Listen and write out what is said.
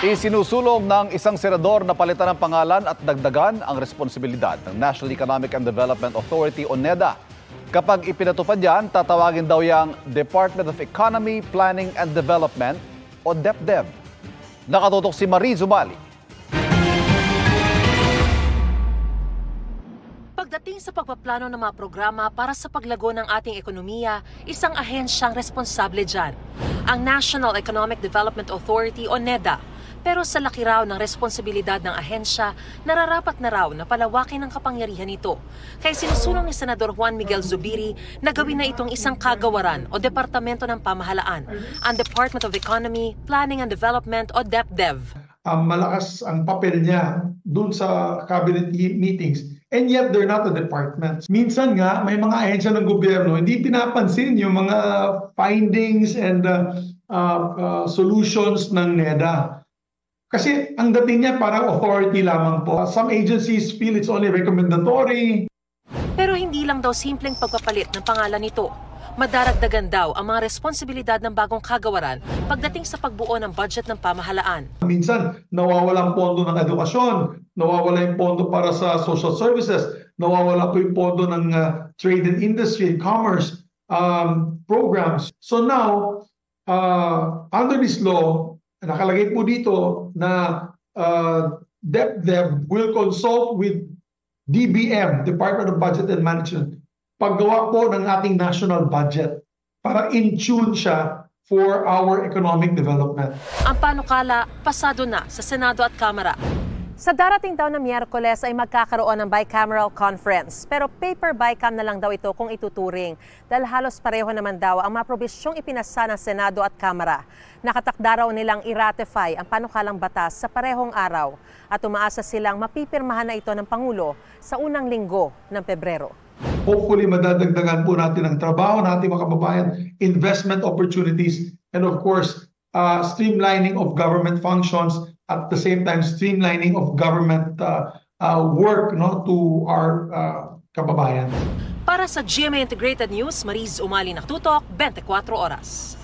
Isinusulong ng isang senador na palitan ng pangalan at dagdagan ang responsibilidad ng National Economic and Development Authority o NEDA. Kapag ipinatupad yan, tatawagin daw yang Department of Economy, Planning and Development o DepDev. Nakatutok si Marie Zumali. Pagdating sa pagpaplano ng mga programa para sa paglago ng ating ekonomiya, isang ahensyang responsable dyan, ang National Economic Development Authority o NEDA. Pero sa laki raw ng responsibilidad ng ahensya, nararapat na raw na palawakin ang kapangyarihan nito. Kaya sinusulong ni Senador Juan Miguel Zubiri na gawin na itong isang kagawaran o departamento ng pamahalaan, ang Department of Economy, Planning and Development o DepDev. Malakas ang papel niya dun sa cabinet meetings. And yet, they're not a department. Minsan nga, may mga ahensya ng gobyerno, hindi pinapansin yung mga findings and solutions ng NEDA. Kasi ang dating niya parang authority lamang po. Some agencies feel it's only recommendatory. Pero hindi lang daw simpleng pagpapalit ng pangalan nito. Madaragdagan daw ang mga responsibilidad ng bagong kagawaran pagdating sa pagbuo ng budget ng pamahalaan. Minsan, nawawala ang pondo ng edukasyon, nawawala yung pondo para sa social services, nawawala po yung pondo ng trade and industry and commerce programs. So now, under this law, nakalagay po dito na DepDev will consult with DBM, Department of Budget and Management, paggawa po ng ating national budget para in tune siya for our economic development. Ang panukala, pasado na sa Senado at Kamara. Sa darating daw na Miyerkules ay magkakaroon ng bicameral conference. Pero paper bicam na lang daw ito kung ituturing. Dahil halos pareho naman daw ang mga probisyong ipinasa ng Senado at Kamara. Nakatakda raw nilang i-ratify ang panukalang batas sa parehong araw. At umaasa silang mapipirmahan na ito ng Pangulo sa unang linggo ng Pebrero. Hopefully madadagdagan po natin ang trabaho natin mga kababayan, investment opportunities, and of course, streamlining of government functions, at the same time streamlining of government work to our kababayan. Para sa GMA Integrated News, Mariz Umali Naktutok, 24 Oras.